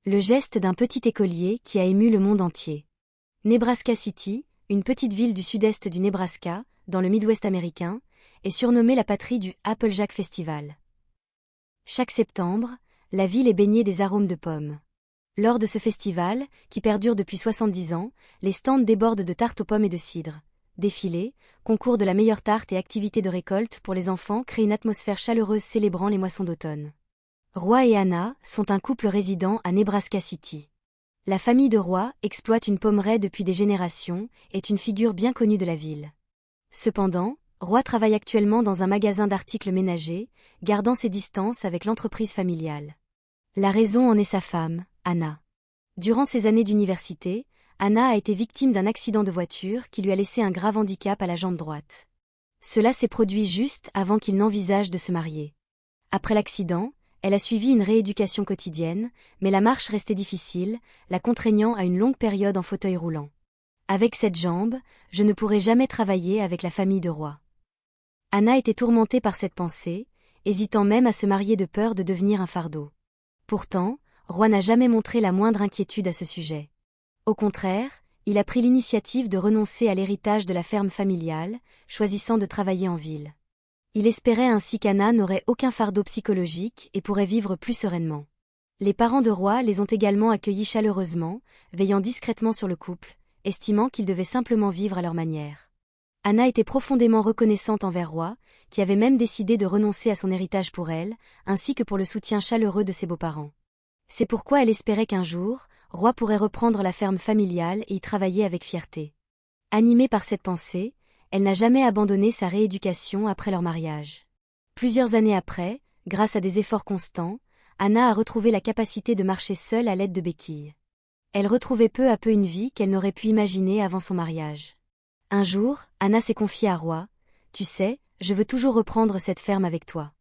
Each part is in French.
Le geste d'un petit écolier qui a ému le monde entier. Nebraska City, une petite ville du sud-est du Nebraska, dans le Midwest américain, est surnommée la patrie du Applejack Festival. Chaque septembre, la ville est baignée des arômes de pommes. Lors de ce festival, qui perdure depuis 70 ans, les stands débordent de tartes aux pommes et de cidre. Défilés, concours de la meilleure tarte et activités de récolte pour les enfants créent une atmosphère chaleureuse célébrant les moissons d'automne. Roy et Anna sont un couple résidant à Nebraska City. La famille de Roy exploite une pommeraie depuis des générations et est une figure bien connue de la ville. Cependant, Roy travaille actuellement dans un magasin d'articles ménagers, gardant ses distances avec l'entreprise familiale. La raison en est sa femme, Anna. Durant ses années d'université, Anna a été victime d'un accident de voiture qui lui a laissé un grave handicap à la jambe droite. Cela s'est produit juste avant qu'il n'envisage de se marier. Après l'accident, elle a suivi une rééducation quotidienne, mais la marche restait difficile, la contraignant à une longue période en fauteuil roulant. Avec cette jambe, je ne pourrai jamais travailler avec la famille de Roy. Anna était tourmentée par cette pensée, hésitant même à se marier de peur de devenir un fardeau. Pourtant, Roy n'a jamais montré la moindre inquiétude à ce sujet. Au contraire, il a pris l'initiative de renoncer à l'héritage de la ferme familiale, choisissant de travailler en ville. Il espérait ainsi qu'Anna n'aurait aucun fardeau psychologique et pourrait vivre plus sereinement. Les parents de Roy les ont également accueillis chaleureusement, veillant discrètement sur le couple, estimant qu'ils devaient simplement vivre à leur manière. Anna était profondément reconnaissante envers Roy, qui avait même décidé de renoncer à son héritage pour elle, ainsi que pour le soutien chaleureux de ses beaux-parents. C'est pourquoi elle espérait qu'un jour, Roy pourrait reprendre la ferme familiale et y travailler avec fierté. Animée par cette pensée, elle n'a jamais abandonné sa rééducation après leur mariage. Plusieurs années après, grâce à des efforts constants, Anna a retrouvé la capacité de marcher seule à l'aide de béquilles. Elle retrouvait peu à peu une vie qu'elle n'aurait pu imaginer avant son mariage. Un jour, Anna s'est confiée à Roy. « Tu sais, je veux toujours reprendre cette ferme avec toi.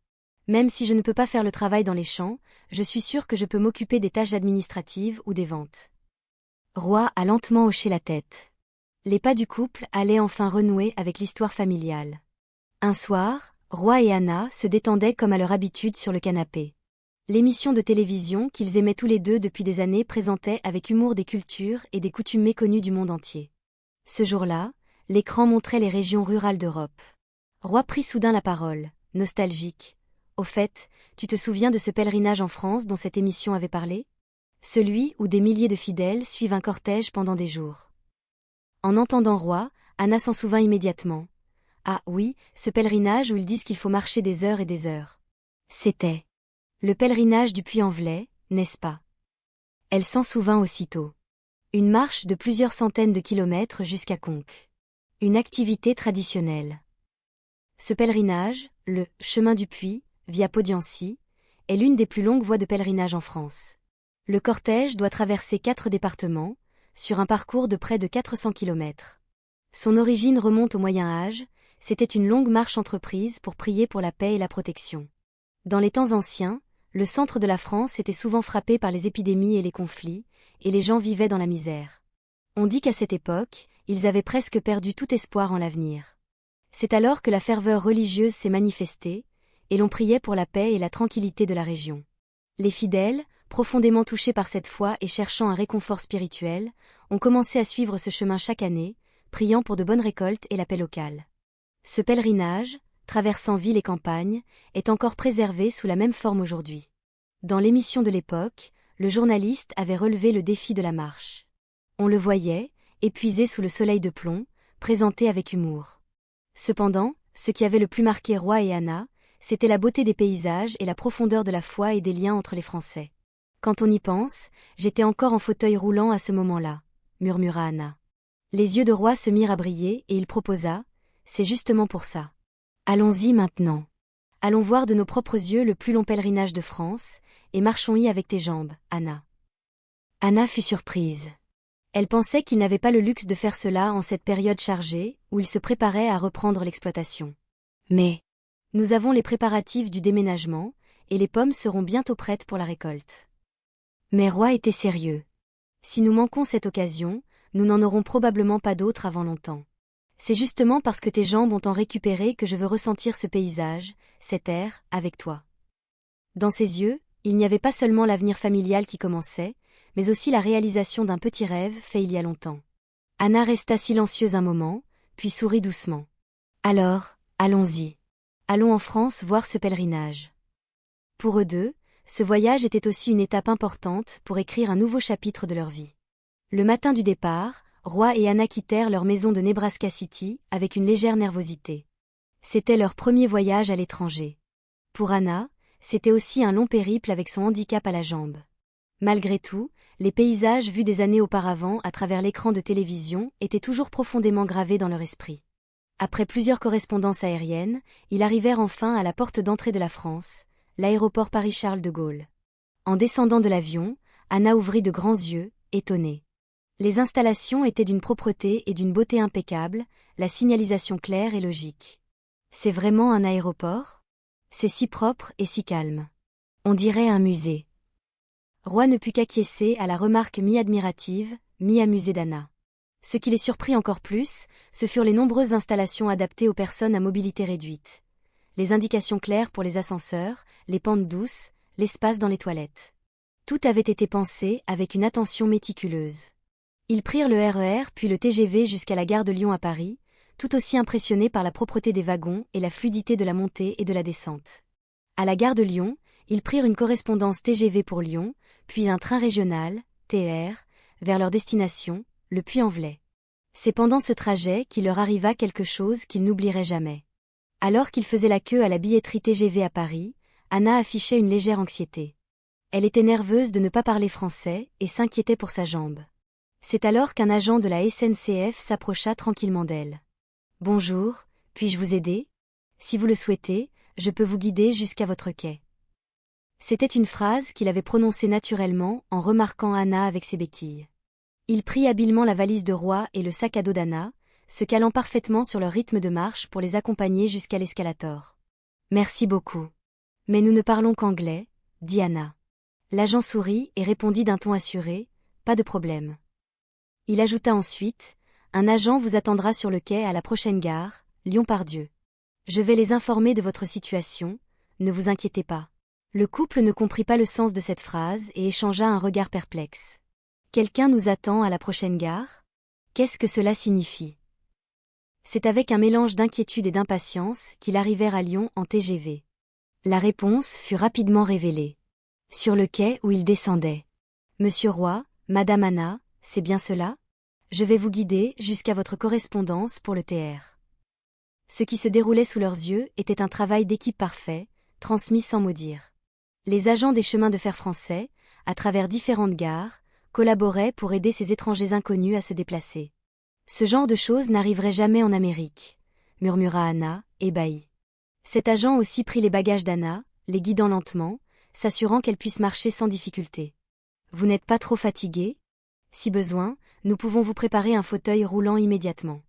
Même si je ne peux pas faire le travail dans les champs, je suis sûre que je peux m'occuper des tâches administratives ou des ventes. » Roy a lentement hoché la tête. Les pas du couple allaient enfin renouer avec l'histoire familiale. Un soir, Roy et Anna se détendaient comme à leur habitude sur le canapé. L'émission de télévision qu'ils aimaient tous les deux depuis des années présentait avec humour des cultures et des coutumes méconnues du monde entier. Ce jour-là, l'écran montrait les régions rurales d'Europe. Roy prit soudain la parole, nostalgique. « Au fait, tu te souviens de ce pèlerinage en France dont cette émission avait parlé ? Celui où des milliers de fidèles suivent un cortège pendant des jours. » En entendant Roy, Anna s'en souvint immédiatement. « Ah oui, ce pèlerinage où ils disent qu'il faut marcher des heures et des heures. C'était le pèlerinage du Puy-en-Velay, n'est-ce pas ?» Elle s'en souvint aussitôt. Une marche de plusieurs centaines de kilomètres jusqu'à Conques. Une activité traditionnelle. Ce pèlerinage, le « chemin du Puy », via Podiancy, est l'une des plus longues voies de pèlerinage en France. Le cortège doit traverser 4 départements, sur un parcours de près de 400 km. Son origine remonte au Moyen Âge, c'était une longue marche entreprise pour prier pour la paix et la protection. Dans les temps anciens, le centre de la France était souvent frappé par les épidémies et les conflits, et les gens vivaient dans la misère. On dit qu'à cette époque, ils avaient presque perdu tout espoir en l'avenir. C'est alors que la ferveur religieuse s'est manifestée, et l'on priait pour la paix et la tranquillité de la région. Les fidèles, profondément touchés par cette foi et cherchant un réconfort spirituel, ont commencé à suivre ce chemin chaque année, priant pour de bonnes récoltes et la paix locale. Ce pèlerinage, traversant ville et campagne, est encore préservé sous la même forme aujourd'hui. Dans l'émission de l'époque, le journaliste avait relevé le défi de la marche. On le voyait, épuisé sous le soleil de plomb, présenté avec humour. Cependant, ce qui avait le plus marqué Roy et Anna, c'était la beauté des paysages et la profondeur de la foi et des liens entre les Français. « Quand on y pense, j'étais encore en fauteuil roulant à ce moment-là, » murmura Anna. Les yeux de Roy se mirent à briller et il proposa, « C'est justement pour ça. Allons-y maintenant. Allons voir de nos propres yeux le plus long pèlerinage de France, et marchons-y avec tes jambes, Anna. » Anna fut surprise. Elle pensait qu'il n'avait pas le luxe de faire cela en cette période chargée, où il se préparait à reprendre l'exploitation. Mais nous avons les préparatifs du déménagement, et les pommes seront bientôt prêtes pour la récolte. Mais Roy était sérieux. Si nous manquons cette occasion, nous n'en aurons probablement pas d'autre avant longtemps. C'est justement parce que tes jambes ont en récupéré que je veux ressentir ce paysage, cet air, avec toi. Dans ses yeux, il n'y avait pas seulement l'avenir familial qui commençait, mais aussi la réalisation d'un petit rêve fait il y a longtemps. Anna resta silencieuse un moment, puis sourit doucement. Alors, allons-y. Allons en France voir ce pèlerinage. Pour eux deux, ce voyage était aussi une étape importante pour écrire un nouveau chapitre de leur vie. Le matin du départ, Roy et Anna quittèrent leur maison de Nebraska City avec une légère nervosité. C'était leur premier voyage à l'étranger. Pour Anna, c'était aussi un long périple avec son handicap à la jambe. Malgré tout, les paysages vus des années auparavant à travers l'écran de télévision étaient toujours profondément gravés dans leur esprit. Après plusieurs correspondances aériennes, ils arrivèrent enfin à la porte d'entrée de la France, l'aéroport Paris-Charles de Gaulle. En descendant de l'avion, Anna ouvrit de grands yeux, étonnée. Les installations étaient d'une propreté et d'une beauté impeccable, la signalisation claire et logique. C'est vraiment un aéroport ? C'est si propre et si calme. On dirait un musée. Roy ne put qu'acquiescer à la remarque mi-admirative, mi-amusée d'Anna. Ce qui les surprit encore plus, ce furent les nombreuses installations adaptées aux personnes à mobilité réduite. Les indications claires pour les ascenseurs, les pentes douces, l'espace dans les toilettes. Tout avait été pensé avec une attention méticuleuse. Ils prirent le RER puis le TGV jusqu'à la gare de Lyon à Paris, tout aussi impressionnés par la propreté des wagons et la fluidité de la montée et de la descente. À la gare de Lyon, ils prirent une correspondance TGV pour Lyon, puis un train régional, TER, vers leur destination, le Puy-en-Velay. C'est pendant ce trajet qu'il leur arriva quelque chose qu'ils n'oublieraient jamais. Alors qu'ils faisaient la queue à la billetterie TGV à Paris, Anna affichait une légère anxiété. Elle était nerveuse de ne pas parler français et s'inquiétait pour sa jambe. C'est alors qu'un agent de la SNCF s'approcha tranquillement d'elle. « Bonjour, puis-je vous aider ? Si vous le souhaitez, je peux vous guider jusqu'à votre quai. » C'était une phrase qu'il avait prononcée naturellement en remarquant Anna avec ses béquilles. Il prit habilement la valise de Roy et le sac à dos d'Anna, se calant parfaitement sur leur rythme de marche pour les accompagner jusqu'à l'escalator. « Merci beaucoup. Mais nous ne parlons qu'anglais, » dit Anna. L'agent sourit et répondit d'un ton assuré, « Pas de problème. » Il ajouta ensuite, « Un agent vous attendra sur le quai à la prochaine gare, Lyon-Pardieu. Je vais les informer de votre situation, ne vous inquiétez pas. » Le couple ne comprit pas le sens de cette phrase et échangea un regard perplexe. « Quelqu'un nous attend à la prochaine gare ? Qu'est-ce que cela signifie ?» C'est avec un mélange d'inquiétude et d'impatience qu'ils arrivèrent à Lyon en TGV. La réponse fut rapidement révélée. Sur le quai où ils descendaient. « Monsieur Roy, Madame Anna, c'est bien cela ? Je vais vous guider jusqu'à votre correspondance pour le TR. » Ce qui se déroulait sous leurs yeux était un travail d'équipe parfait, transmis sans mot dire. Les agents des chemins de fer français, à travers différentes gares, collaboraient pour aider ces étrangers inconnus à se déplacer. Ce genre de choses n'arriverait jamais en Amérique, murmura Anna, ébahie. Cet agent aussi prit les bagages d'Anna, les guidant lentement, s'assurant qu'elle puisse marcher sans difficulté. « Vous n'êtes pas trop fatigué ? Si besoin, nous pouvons vous préparer un fauteuil roulant immédiatement. »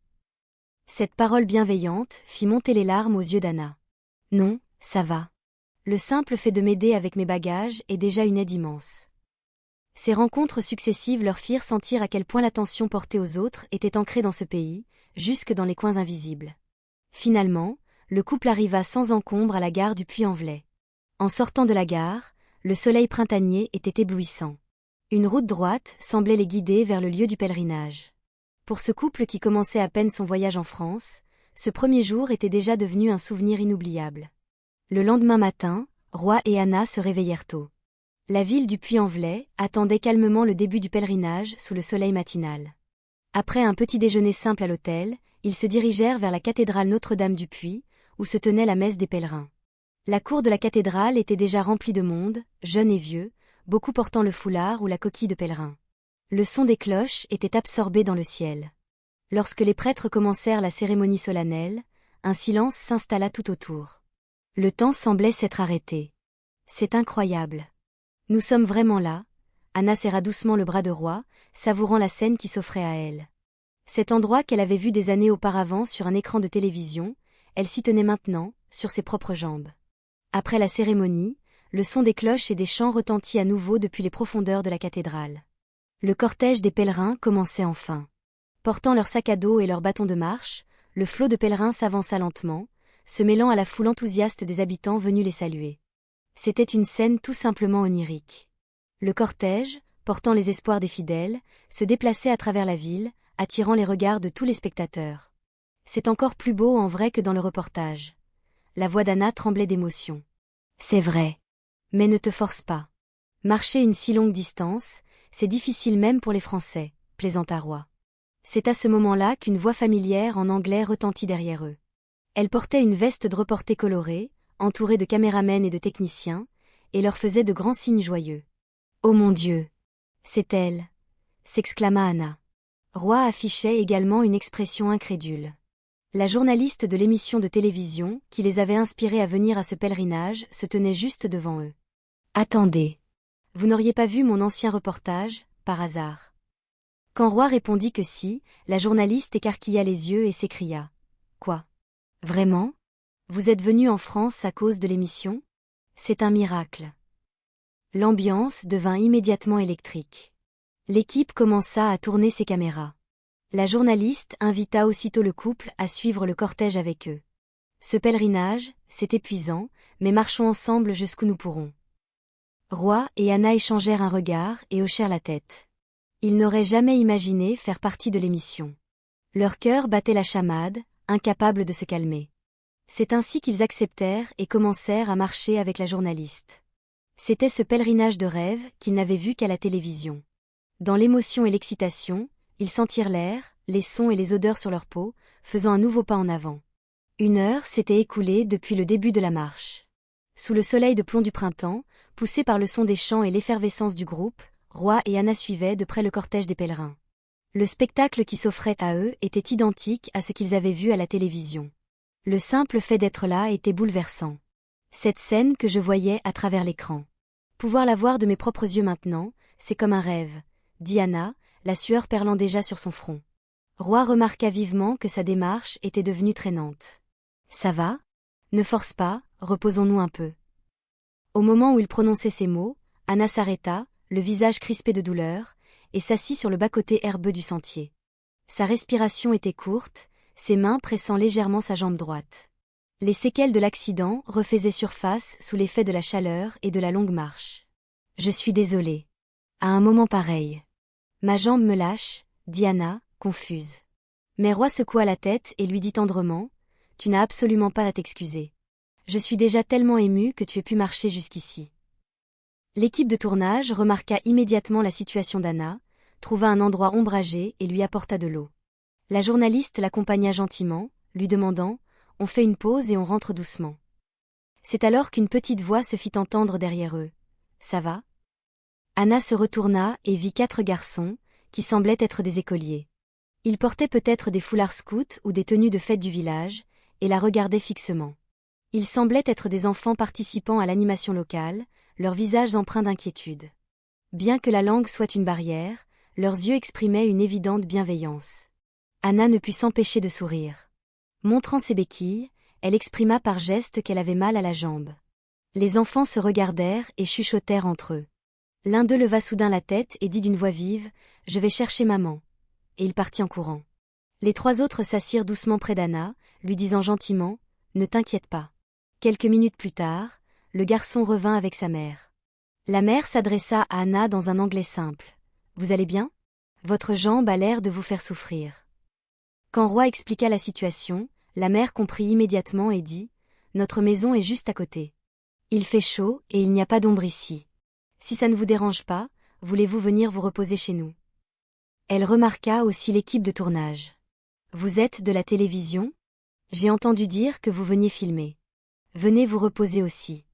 Cette parole bienveillante fit monter les larmes aux yeux d'Anna. « Non, ça va. Le simple fait de m'aider avec mes bagages est déjà une aide immense. » Ces rencontres successives leur firent sentir à quel point l'attention portée aux autres était ancrée dans ce pays, jusque dans les coins invisibles. Finalement, le couple arriva sans encombre à la gare du Puy-en-Velay. En sortant de la gare, le soleil printanier était éblouissant. Une route droite semblait les guider vers le lieu du pèlerinage. Pour ce couple qui commençait à peine son voyage en France, ce premier jour était déjà devenu un souvenir inoubliable. Le lendemain matin, Roy et Anna se réveillèrent tôt. La ville du Puy-en-Velay attendait calmement le début du pèlerinage sous le soleil matinal. Après un petit déjeuner simple à l'hôtel, ils se dirigèrent vers la cathédrale Notre-Dame du Puy, où se tenait la messe des pèlerins. La cour de la cathédrale était déjà remplie de monde, jeunes et vieux, beaucoup portant le foulard ou la coquille de pèlerin. Le son des cloches était absorbé dans le ciel. Lorsque les prêtres commencèrent la cérémonie solennelle, un silence s'installa tout autour. Le temps semblait s'être arrêté. « C'est incroyable. Nous sommes vraiment là », Anna serra doucement le bras de Roy, savourant la scène qui s'offrait à elle. Cet endroit qu'elle avait vu des années auparavant sur un écran de télévision, elle s'y tenait maintenant, sur ses propres jambes. Après la cérémonie, le son des cloches et des chants retentit à nouveau depuis les profondeurs de la cathédrale. Le cortège des pèlerins commençait enfin. Portant leurs sacs à dos et leurs bâtons de marche, le flot de pèlerins s'avança lentement, se mêlant à la foule enthousiaste des habitants venus les saluer. C'était une scène tout simplement onirique. Le cortège, portant les espoirs des fidèles, se déplaçait à travers la ville, attirant les regards de tous les spectateurs. C'est encore plus beau en vrai que dans le reportage. La voix d'Anna tremblait d'émotion. C'est vrai. Mais ne te force pas. Marcher une si longue distance, c'est difficile même pour les Français, plaisanta Roy. C'est à ce moment-là qu'une voix familière en anglais retentit derrière eux. Elle portait une veste de reporter colorée, entourée de caméramens et de techniciens, et leur faisait de grands signes joyeux. « Oh mon Dieu! C'est elle !» s'exclama Anna. Roy affichait également une expression incrédule. La journaliste de l'émission de télévision, qui les avait inspirés à venir à ce pèlerinage, se tenait juste devant eux. « Attendez. Vous n'auriez pas vu mon ancien reportage, par hasard ?» Quand Roy répondit que si, la journaliste écarquilla les yeux et s'écria. « Quoi? Vraiment? Vous êtes venu en France à cause de l'émission? C'est un miracle. » L'ambiance devint immédiatement électrique. L'équipe commença à tourner ses caméras. La journaliste invita aussitôt le couple à suivre le cortège avec eux. Ce pèlerinage, c'est épuisant, mais marchons ensemble jusqu'où nous pourrons. Roy et Anna échangèrent un regard et hochèrent la tête. Ils n'auraient jamais imaginé faire partie de l'émission. Leur cœur battait la chamade, incapables de se calmer. C'est ainsi qu'ils acceptèrent et commencèrent à marcher avec la journaliste. C'était ce pèlerinage de rêve qu'ils n'avaient vu qu'à la télévision. Dans l'émotion et l'excitation, ils sentirent l'air, les sons et les odeurs sur leur peau, faisant un nouveau pas en avant. 1 heure s'était écoulée depuis le début de la marche. Sous le soleil de plomb du printemps, poussés par le son des chants et l'effervescence du groupe, Roy et Anna suivaient de près le cortège des pèlerins. Le spectacle qui s'offrait à eux était identique à ce qu'ils avaient vu à la télévision. Le simple fait d'être là était bouleversant. Cette scène que je voyais à travers l'écran. Pouvoir la voir de mes propres yeux maintenant, c'est comme un rêve, dit Anna, la sueur perlant déjà sur son front. Roy remarqua vivement que sa démarche était devenue traînante. Ça va? Ne force pas, reposons-nous un peu. Au moment où il prononçait ces mots, Anna s'arrêta, le visage crispé de douleur, et s'assit sur le bas-côté herbeux du sentier. Sa respiration était courte, ses mains pressant légèrement sa jambe droite. Les séquelles de l'accident refaisaient surface sous l'effet de la chaleur et de la longue marche. « Je suis désolée. À un moment pareil. Ma jambe me lâche, » dit Anna, confuse. Mais Roy secoua la tête et lui dit tendrement, « Tu n'as absolument pas à t'excuser. Je suis déjà tellement émue que tu aies pu marcher jusqu'ici. » L'équipe de tournage remarqua immédiatement la situation d'Anna, trouva un endroit ombragé et lui apporta de l'eau. La journaliste l'accompagna gentiment, lui demandant « On fait une pause et on rentre doucement. » C'est alors qu'une petite voix se fit entendre derrière eux. « Ça va ?» Anna se retourna et vit 4 garçons, qui semblaient être des écoliers. Ils portaient peut-être des foulards scouts ou des tenues de fête du village, et la regardaient fixement. Ils semblaient être des enfants participant à l'animation locale, leurs visages empreints d'inquiétude. Bien que la langue soit une barrière, leurs yeux exprimaient une évidente bienveillance. Anna ne put s'empêcher de sourire. Montrant ses béquilles, elle exprima par geste qu'elle avait mal à la jambe. Les enfants se regardèrent et chuchotèrent entre eux. L'un d'eux leva soudain la tête et dit d'une voix vive « Je vais chercher maman », et il partit en courant. Les 3 autres s'assirent doucement près d'Anna, lui disant gentiment « Ne t'inquiète pas ». Quelques minutes plus tard, le garçon revint avec sa mère. La mère s'adressa à Anna dans un anglais simple. « Vous allez bien? Votre jambe a l'air de vous faire souffrir. » Quand Roy expliqua la situation, la mère comprit immédiatement et dit « Notre maison est juste à côté. Il fait chaud et il n'y a pas d'ombre ici. Si ça ne vous dérange pas, voulez-vous venir vous reposer chez nous ?» Elle remarqua aussi l'équipe de tournage. « Vous êtes de la télévision? J'ai entendu dire que vous veniez filmer. Venez vous reposer aussi. »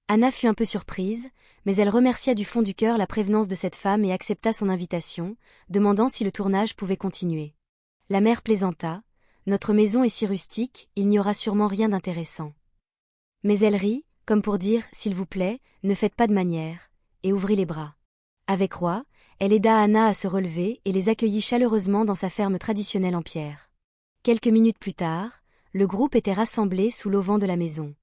Anna fut un peu surprise, mais elle remercia du fond du cœur la prévenance de cette femme et accepta son invitation, demandant si le tournage pouvait continuer. La mère plaisanta, « Notre maison est si rustique, il n'y aura sûrement rien d'intéressant. » Mais elle rit, comme pour dire « S'il vous plaît, ne faites pas de manières », et ouvrit les bras. Avec Roy, elle aida Anna à se relever et les accueillit chaleureusement dans sa ferme traditionnelle en pierre. Quelques minutes plus tard, le groupe était rassemblé sous l'auvent de la maison.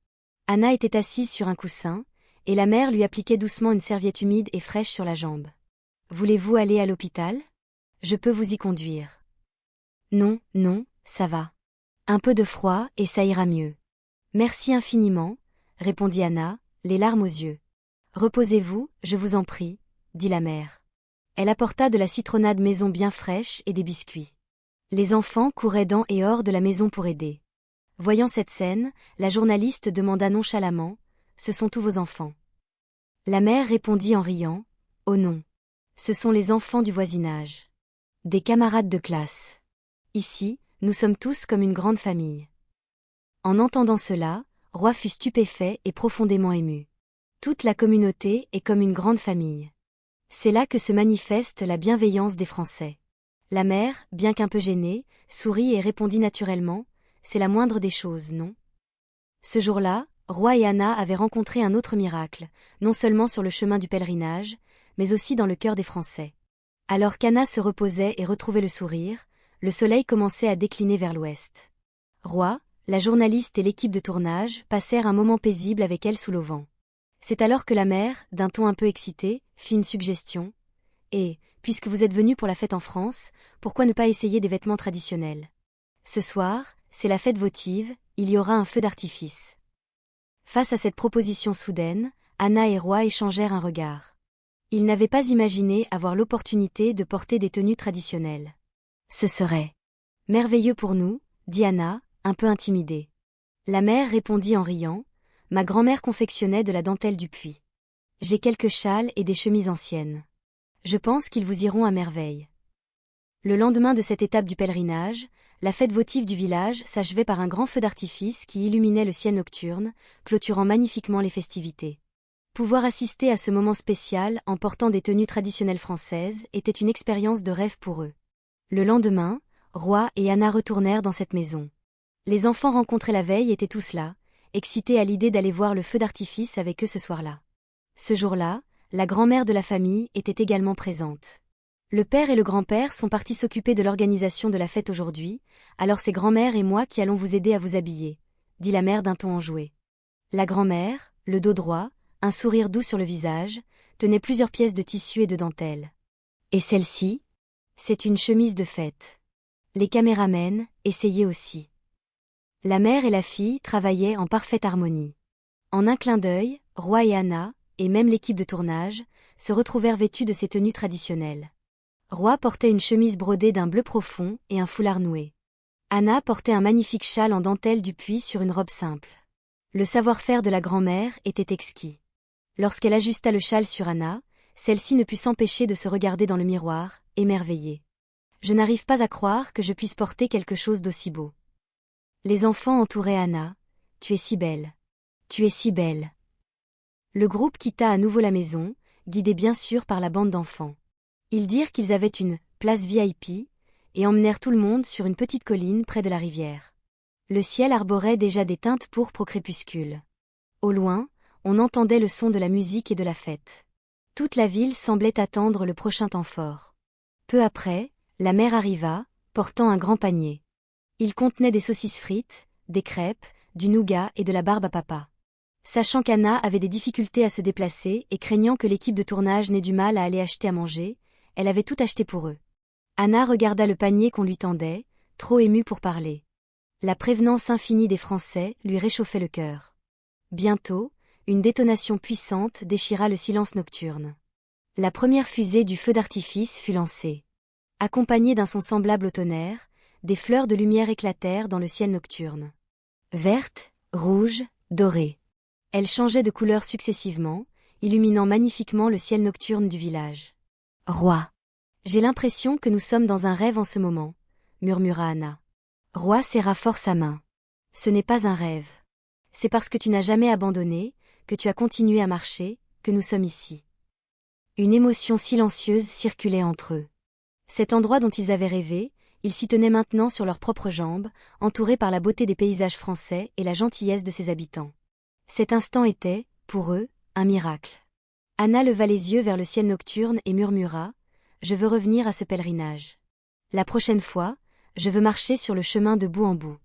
Anna était assise sur un coussin, et la mère lui appliquait doucement une serviette humide et fraîche sur la jambe. « Voulez-vous aller à l'hôpital? Je peux vous y conduire. » « Non, non, ça va. Un peu de froid et ça ira mieux. »« Merci infiniment, » répondit Anna, les larmes aux yeux. « Reposez-vous, je vous en prie, dit la mère. Elle apporta de la citronnade maison bien fraîche et des biscuits. Les enfants couraient dans et hors de la maison pour aider. Voyant cette scène, la journaliste demanda nonchalamment, « Ce sont tous vos enfants ?» La mère répondit en riant, « Oh non. Ce sont les enfants du voisinage. Des camarades de classe. Ici, nous sommes tous comme une grande famille. » En entendant cela, Roy fut stupéfait et profondément ému. Toute la communauté est comme une grande famille. C'est là que se manifeste la bienveillance des Français. La mère, bien qu'un peu gênée, sourit et répondit naturellement, « C'est la moindre des choses, non ?» Ce jour-là, Roy et Anna avaient rencontré un autre miracle, non seulement sur le chemin du pèlerinage, mais aussi dans le cœur des Français. Alors qu'Anna se reposait et retrouvait le sourire, le soleil commençait à décliner vers l'ouest. Roy, la journaliste et l'équipe de tournage passèrent un moment paisible avec elle sous l'auvent. C'est alors que la mère, d'un ton un peu excité, fit une suggestion. « Et, puisque vous êtes venus pour la fête en France, pourquoi ne pas essayer des vêtements traditionnels ? Ce soir, c'est la fête votive, il y aura un feu d'artifice. » Face à cette proposition soudaine, Anna et Roy échangèrent un regard. Ils n'avaient pas imaginé avoir l'opportunité de porter des tenues traditionnelles. « Ce serait merveilleux pour nous, » dit Anna, un peu intimidée. La mère répondit en riant, « Ma grand-mère confectionnait de la dentelle du Puy. J'ai quelques châles et des chemises anciennes. Je pense qu'ils vous iront à merveille. » Le lendemain de cette étape du pèlerinage, la fête votive du village s'achevait par un grand feu d'artifice qui illuminait le ciel nocturne, clôturant magnifiquement les festivités. Pouvoir assister à ce moment spécial en portant des tenues traditionnelles françaises était une expérience de rêve pour eux. Le lendemain, Roy et Anna retournèrent dans cette maison. Les enfants rencontrés la veille étaient tous là, excités à l'idée d'aller voir le feu d'artifice avec eux ce soir-là. Ce jour-là, la grand-mère de la famille était également présente. Le père et le grand-père sont partis s'occuper de l'organisation de la fête aujourd'hui, alors c'est grand-mère et moi qui allons vous aider à vous habiller, dit la mère d'un ton enjoué. La grand-mère, le dos droit, un sourire doux sur le visage, tenait plusieurs pièces de tissu et de dentelle. Et celle-ci ? C'est une chemise de fête. Les caméramens essayaient aussi. La mère et la fille travaillaient en parfaite harmonie. En un clin d'œil, Roy et Anna, et même l'équipe de tournage, se retrouvèrent vêtus de ces tenues traditionnelles. Roy portait une chemise brodée d'un bleu profond et un foulard noué. Anna portait un magnifique châle en dentelle du Puy sur une robe simple. Le savoir-faire de la grand-mère était exquis. Lorsqu'elle ajusta le châle sur Anna, celle-ci ne put s'empêcher de se regarder dans le miroir, émerveillée. « Je n'arrive pas à croire que je puisse porter quelque chose d'aussi beau. » Les enfants entouraient Anna. « Tu es si belle. Tu es si belle. » Le groupe quitta à nouveau la maison, guidé bien sûr par la bande d'enfants. Ils dirent qu'ils avaient une « place VIP » et emmenèrent tout le monde sur une petite colline près de la rivière. Le ciel arborait déjà des teintes pourpres au crépuscule. Au loin, on entendait le son de la musique et de la fête. Toute la ville semblait attendre le prochain temps fort. Peu après, la mère arriva, portant un grand panier. Il contenait des saucisses frites, des crêpes, du nougat et de la barbe à papa. Sachant qu'Anna avait des difficultés à se déplacer et craignant que l'équipe de tournage n'ait du mal à aller acheter à manger, elle avait tout acheté pour eux. Anna regarda le panier qu'on lui tendait, trop émue pour parler. La prévenance infinie des Français lui réchauffait le cœur. Bientôt, une détonation puissante déchira le silence nocturne. La première fusée du feu d'artifice fut lancée. Accompagnée d'un son semblable au tonnerre, des fleurs de lumière éclatèrent dans le ciel nocturne. Vertes, rouges, dorées. Elles changeaient de couleur successivement, illuminant magnifiquement le ciel nocturne du village. « Roy, j'ai l'impression que nous sommes dans un rêve en ce moment, » murmura Anna. Roy serra fort sa main. « Ce n'est pas un rêve. C'est parce que tu n'as jamais abandonné, que tu as continué à marcher, que nous sommes ici. » Une émotion silencieuse circulait entre eux. Cet endroit dont ils avaient rêvé, ils s'y tenaient maintenant sur leurs propres jambes, entourés par la beauté des paysages français et la gentillesse de ses habitants. Cet instant était, pour eux, un miracle. Anna leva les yeux vers le ciel nocturne et murmura « Je veux revenir à ce pèlerinage. La prochaine fois, je veux marcher sur le chemin de bout en bout.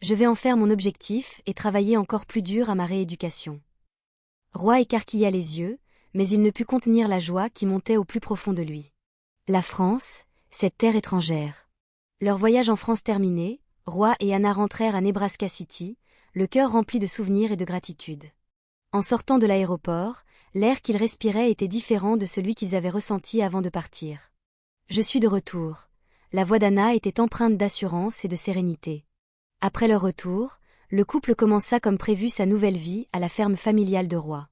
Je vais en faire mon objectif et travailler encore plus dur à ma rééducation. » Roy écarquilla les yeux, mais il ne put contenir la joie qui montait au plus profond de lui. La France, cette terre étrangère. Leur voyage en France terminé, Roy et Anna rentrèrent à Nebraska City, le cœur rempli de souvenirs et de gratitude. En sortant de l'aéroport, l'air qu'ils respiraient était différent de celui qu'ils avaient ressenti avant de partir. « Je suis de retour ». La voix d'Anna était empreinte d'assurance et de sérénité. Après leur retour, le couple commença comme prévu sa nouvelle vie à la ferme familiale de Roy.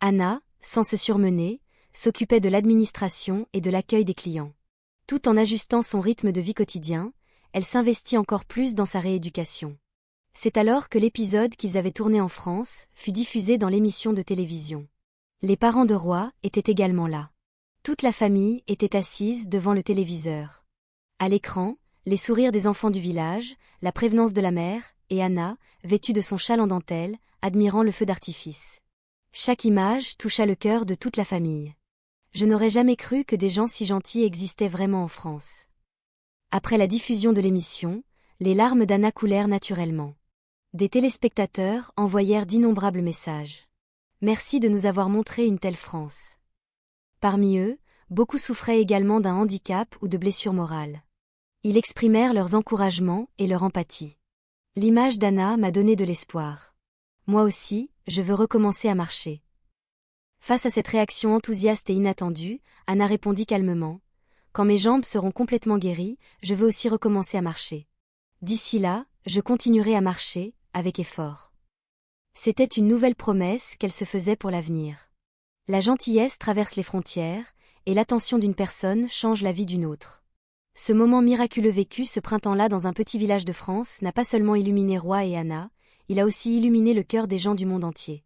Anna, sans se surmener, s'occupait de l'administration et de l'accueil des clients. Tout en ajustant son rythme de vie quotidien, elle s'investit encore plus dans sa rééducation. C'est alors que l'épisode qu'ils avaient tourné en France fut diffusé dans l'émission de télévision. Les parents de Roy étaient également là. Toute la famille était assise devant le téléviseur. À l'écran, les sourires des enfants du village, la prévenance de la mère, et Anna, vêtue de son châle en dentelle, admirant le feu d'artifice. Chaque image toucha le cœur de toute la famille. Je n'aurais jamais cru que des gens si gentils existaient vraiment en France. Après la diffusion de l'émission, les larmes d'Anna coulèrent naturellement. Des téléspectateurs envoyèrent d'innombrables messages. Merci de nous avoir montré une telle France. Parmi eux, beaucoup souffraient également d'un handicap ou de blessures morales. Ils exprimèrent leurs encouragements et leur empathie. L'image d'Anna m'a donné de l'espoir. Moi aussi, je veux recommencer à marcher. Face à cette réaction enthousiaste et inattendue, Anna répondit calmement. Quand mes jambes seront complètement guéries, je veux aussi recommencer à marcher. D'ici là, je continuerai à marcher, avec effort. C'était une nouvelle promesse qu'elle se faisait pour l'avenir. La gentillesse traverse les frontières, et l'attention d'une personne change la vie d'une autre. Ce moment miraculeux vécu ce printemps-là dans un petit village de France n'a pas seulement illuminé Roy et Anna, il a aussi illuminé le cœur des gens du monde entier.